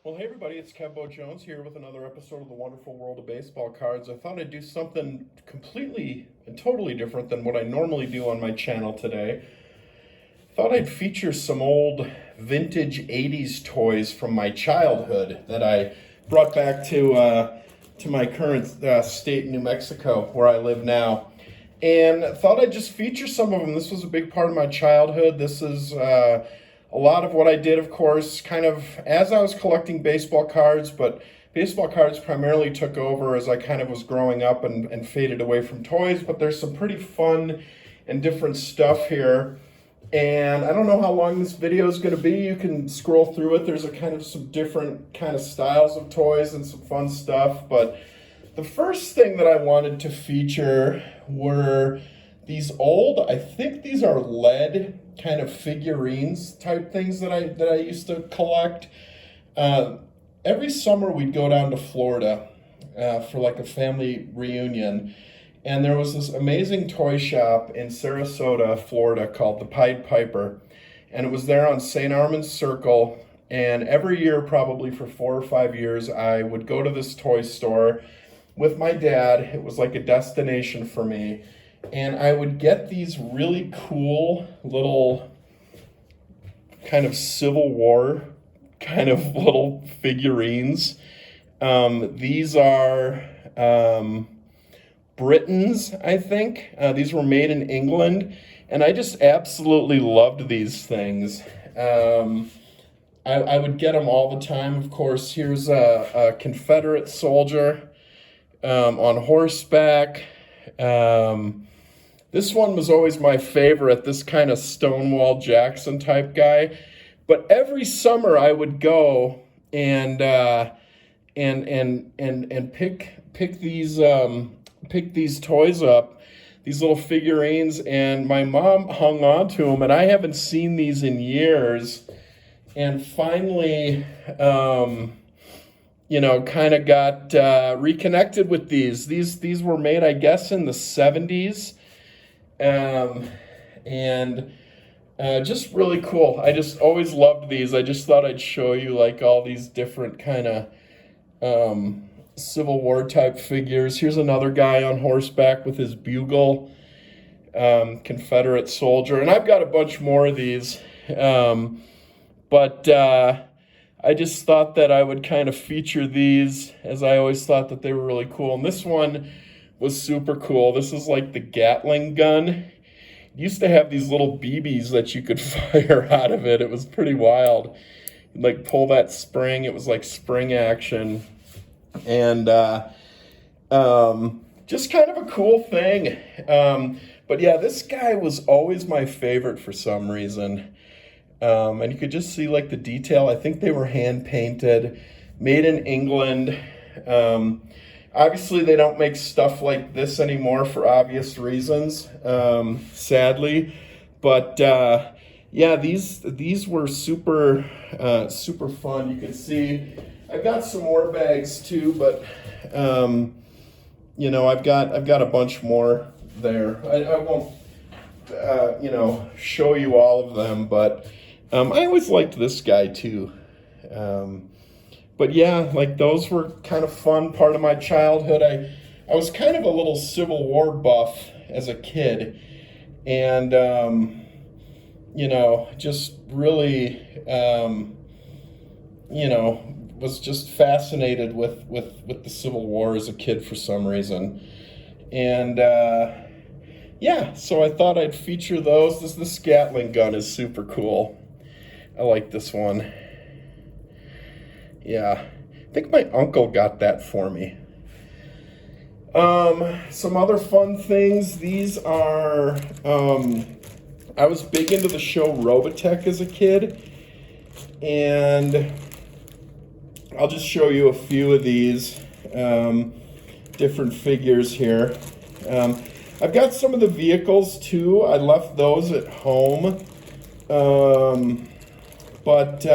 Well, hey everybody, it's Kevbo Jones here with another episode of the Wonderful World of Baseball Cards. I thought I'd do something completely and totally different than what I normally do on my channel today. Thought I'd feature some old vintage 80s toys from my childhood that I brought back to my current state, New Mexico, where I live now. And thought I'd just feature some of them. This was a big part of my childhood. This is a lot of what I did, of course, kind of as I was collecting baseball cards, but baseball cards primarily took over as I kind of was growing up and faded away from toys. But there's some pretty fun and different stuff here. And I don't know how long this video is going to be. You can scroll through it. There's a kind of some different kind of styles of toys and some fun stuff. But the first thing that I wanted to feature were these old, I think these are lead kind of figurines type things that I used to collect. Every summer we'd go down to Florida for like a family reunion. And there was this amazing toy shop in Sarasota, Florida called the Pied Piper. And it was there on St. Armand's Circle. And every year, probably for 4 or 5 years, I would go to this toy store with my dad. It was like a destination for me. And I would get these really cool little kind of Civil War kind of little figurines. These are Britons, I think. These were made in England, and I just absolutely loved these things. I would get them all the time. Of course, here's a Confederate soldier on horseback. This one was always my favorite, this kind of Stonewall Jackson type guy. But every summer I would go and pick these toys up, these little figurines, and my mom hung on to them, and I haven't seen these in years. And finally, kind of got reconnected with these. These were made, I guess, in the 70s. Just really cool. I just always loved these. I just thought I'd show you like all these different kind of Civil War type figures. Here's another guy on horseback with his bugle, Confederate soldier. And I've got a bunch more of these. But I just thought that I would kind of feature these, as I always thought that they were really cool. And this one was super cool. This is like the Gatling gun. It used to have these little BBs that you could fire out of it. It was pretty wild. You'd like pull that spring. It was like spring action. And just kind of a cool thing. But yeah, this guy was always my favorite for some reason. And you could just see like the detail. I think they were hand painted, made in England. Obviously, they don't make stuff like this anymore for obvious reasons, sadly. But yeah, these were super fun. You can see I've got some more bags too, but I've got a bunch more there. I won't show you all of them, but I always liked this guy too. But yeah, like those were kind of fun part of my childhood. I was kind of a little Civil War buff as a kid, and just really was just fascinated with the Civil War as a kid for some reason. And yeah, so I thought I'd feature those. This Gatling gun is super cool. I like this one. Yeah, I think my uncle got that for me. Some other fun things. These are, I was big into the show Robotech as a kid, and I'll just show you a few of these different figures here. I've got some of the vehicles too. I left those at home, but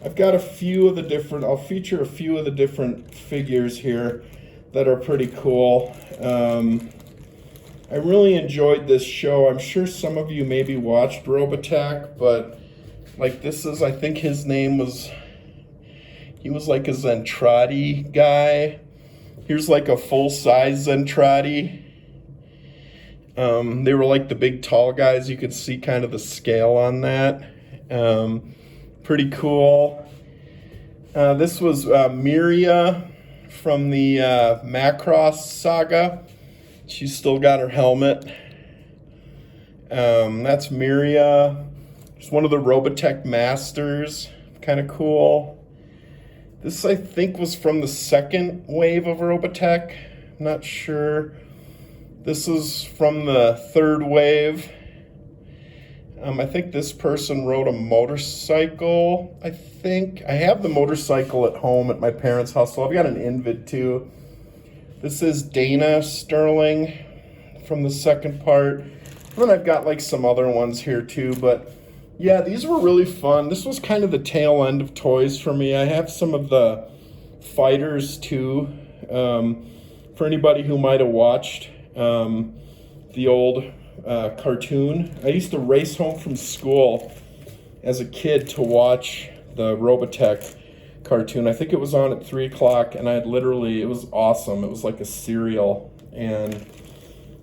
I've got a few of the different, I'll feature a few of the different figures here that are pretty cool. I really enjoyed this show. I'm sure some of you maybe watched Robotech, but like this is, I think his name was He was like a Zentradi guy. Here's like a full-size Zentradi. They were like the big tall guys. You could see kind of the scale on that. Pretty cool. This was Miria from the Macross saga. She's still got her helmet. That's Miria. It's one of the Robotech Masters. Kind of cool. This, I think, was from the second wave of Robotech. I'm not sure. This is from the third wave. I think this person rode a motorcycle, I think. I have the motorcycle at home at my parents' house, so I've got an Invid too. This is Dana Sterling from the second part. And then I've got like some other ones here too, but yeah, these were really fun. This was kind of the tail end of toys for me. I have some of the fighters too. For anybody who might have watched the old cartoon. I used to race home from school as a kid to watch the Robotech cartoon. I think it was on at 3 o'clock, and it was awesome. It was like a serial, and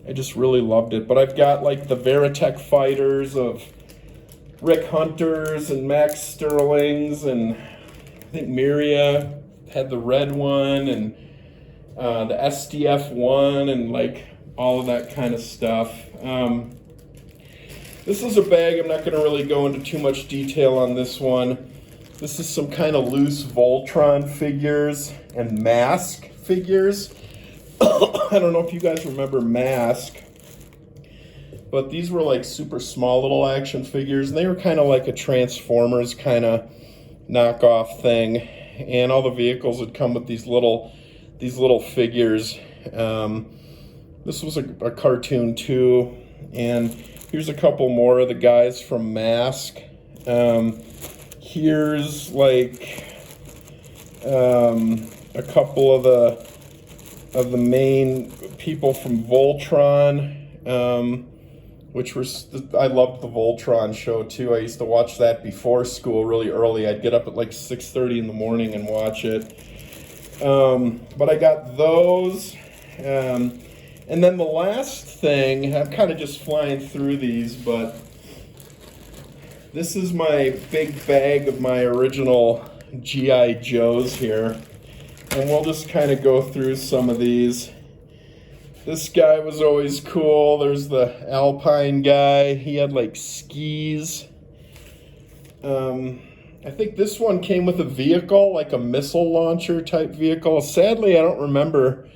I just really loved it. But I've got like the Veritech fighters of Rick Hunters and Max Sterlings, and I think Miria had the red one, and the SDF one, and like all of that kind of stuff. This is a bag. I'm not going to really go into too much detail on this one. This is some kind of loose Voltron figures and Mask figures. I don't know if you guys remember Mask, but these were like super small little action figures, and they were kind of like a Transformers kind of knockoff thing. And all the vehicles would come with these little figures. This was a cartoon too, and here's a couple more of the guys from Mask. Here's like a couple of the main people from Voltron, which was, I loved the Voltron show too. I used to watch that before school really early. I'd get up at like 6:30 in the morning and watch it. But I got those. And then the last thing, I'm kind of just flying through these, but this is my big bag of my original G.I. Joes here. And we'll just kind of go through some of these. This guy was always cool. There's the Alpine guy. He had like skis. I think this one came with a vehicle, like a missile launcher type vehicle. Sadly, I don't remember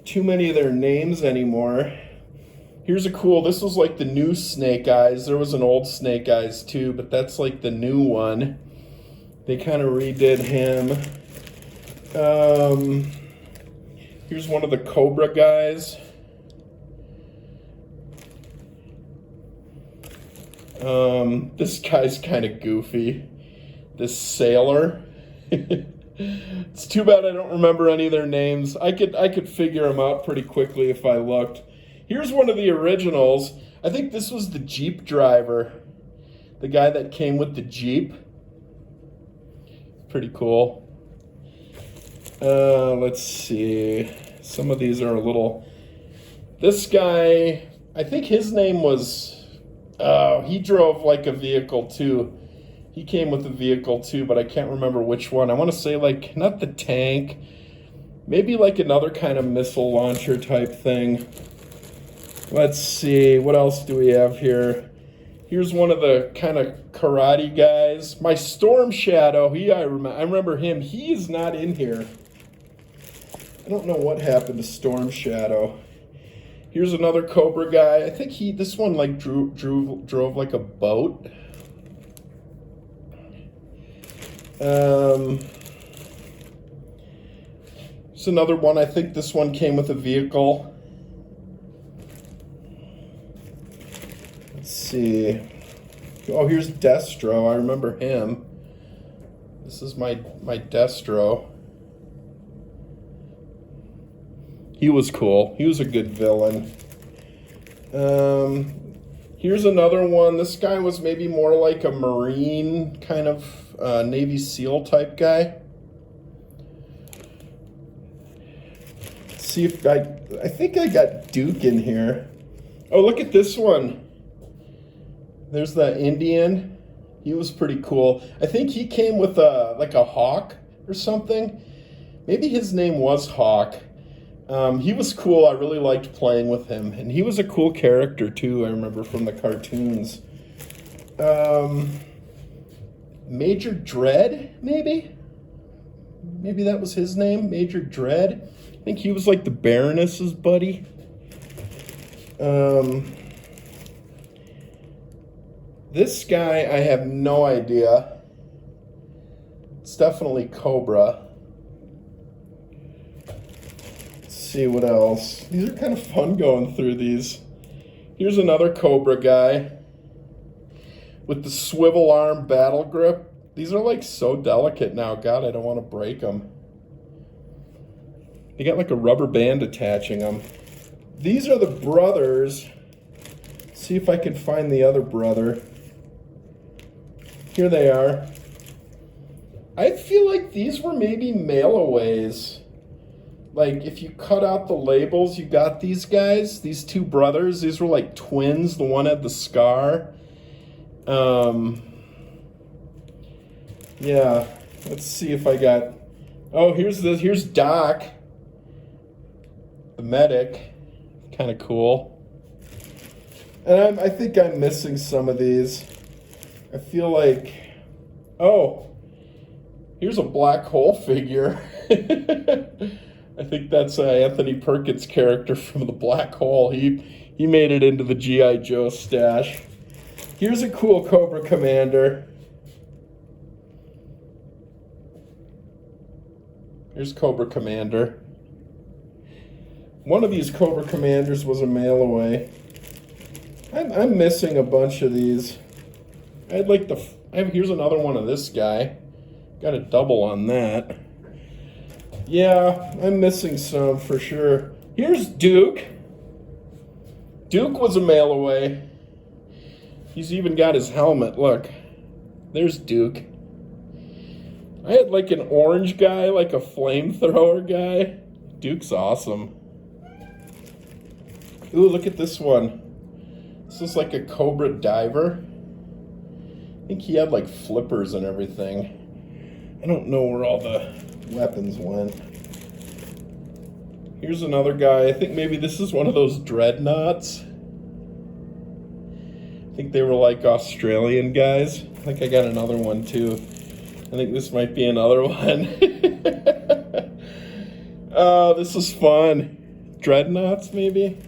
too many of their names anymore. Here's a cool, this was like the new Snake Eyes. There was an old Snake Eyes too, but that's like the new one. They kind of redid him. Here's one of the Cobra guys. This guy's kind of goofy. This sailor. It's too bad I don't remember any of their names. I could figure them out pretty quickly if I looked. Here's one of the originals. I think this was the Jeep driver. The guy that came with the Jeep. Pretty cool. Let's see. Some of these are a little... This guy, I think his name was... he drove like a vehicle too. He came with a vehicle too, but I can't remember which one. I want to say like, not the tank, maybe like another kind of missile launcher type thing. Let's see, what else do we have here? Here's one of the kind of karate guys. My Storm Shadow, I remember him. He is not in here. I don't know what happened to Storm Shadow. Here's another Cobra guy. I think this one like drove like a boat. It's another one. I think this one came with a vehicle. Let's see. Oh, here's Destro. I remember him. This is my Destro. He was cool. He was a good villain. Here's another one. This guy was maybe more like a Marine kind of Navy SEAL type guy. see if I think I got Duke in here. Oh, look at this one. There's the Indian. He was pretty cool. I think he came with like a hawk or something. Maybe his name was Hawk. He was cool. I really liked playing with him. And he was a cool character too, I remember from the cartoons. Major Dread, maybe? Maybe that was his name, Major Dread. I think he was like the Baroness's buddy. This guy, I have no idea. It's definitely Cobra. Let's see what else. These are kind of fun going through these. Here's another Cobra guy with the swivel arm battle grip. These are like so delicate now. God, I don't want to break them. They got like a rubber band attaching them. These are the brothers. Let's see if I can find the other brother. Here they are. I feel like these were maybe mail-aways. Like, if you cut out the labels, you got these guys, these two brothers. These were like twins. The one had the scar. Yeah, let's see if I got... Oh, here's Doc, the medic. Kind of cool. And I think I'm missing some of these. I feel like... Oh, here's a black hole figure. I think that's Anthony Perkins' character from the Black Hole. He made it into the G.I. Joe stash. Here's a cool Cobra Commander. Here's Cobra Commander. One of these Cobra Commanders was a mail away. I'm missing a bunch of these. I'd like the... Here's another one of this guy. Got a double on that. Yeah, I'm missing some for sure. Here's Duke. Duke was a mail away. He's even got his helmet. Look. There's Duke. I had like an orange guy, like a flamethrower guy. Duke's awesome. Ooh, look at this one. This is like a Cobra diver. I think he had like flippers and everything. I don't know where all the weapons went. Here's another guy. I think maybe this is one of those dreadnoughts. I think they were like Australian guys. I think I got another one too. I think this might be another one. Oh, this is fun. Dreadnoughts, maybe?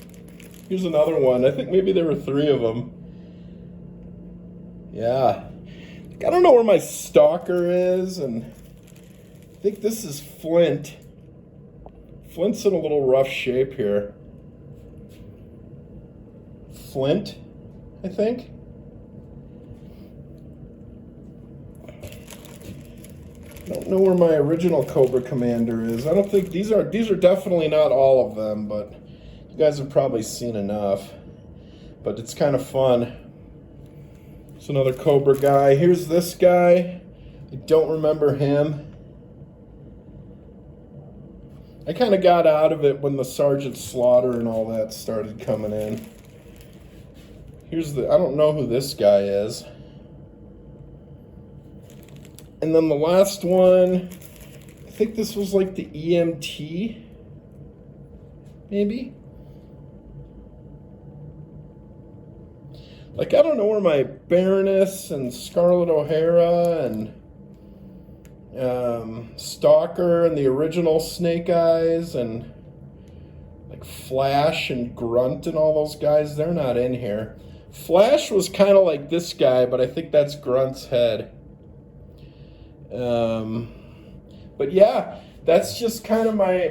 Here's another one. I think maybe there were 3 of them. Yeah. I don't know where my stalker is, and I think this is Flint. Flint's in a little rough shape here. Flint, I think. I don't know where my original Cobra Commander is. I don't think these are definitely not all of them, but you guys have probably seen enough. But it's kind of fun. It's another Cobra guy. Here's this guy. I don't remember him. I kind of got out of it when the Sergeant Slaughter and all that started coming in. Here's I don't know who this guy is. And then the last one, I think this was like the EMT, maybe? Like, I don't know where my Baroness and Scarlett O'Hara and Stalker and the original Snake Eyes and like Flash and Grunt and all those guys, they're not in here. Flash was kind of like this guy, but I think that's Grunt's head. But yeah, that's just kind of my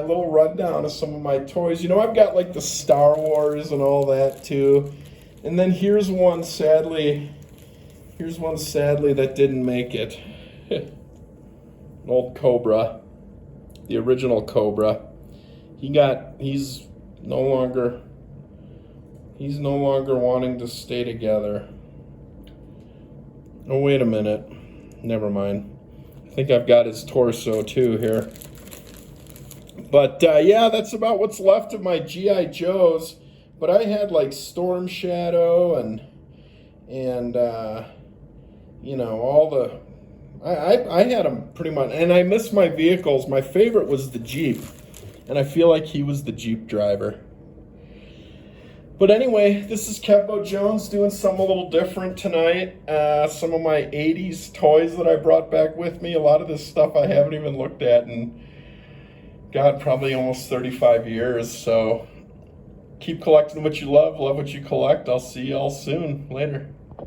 little rundown of some of my toys. You know, I've got like the Star Wars and all that too. And then here's one sadly that didn't make it. An old Cobra, the original Cobra. He's no longer wanting to stay together. Oh, wait a minute. Never mind. I think I've got his torso too here. But yeah, that's about what's left of my G.I. Joes. But I had like Storm Shadow and all the I had them pretty much, and I miss my vehicles. My favorite was the Jeep, and I feel like he was the Jeep driver. But anyway, this is Kevbo Jones doing something a little different tonight. Some of my 80s toys that I brought back with me. A lot of this stuff I haven't even looked at in, God, probably almost 35 years. So keep collecting what you love what you collect. I'll see y'all soon. Later.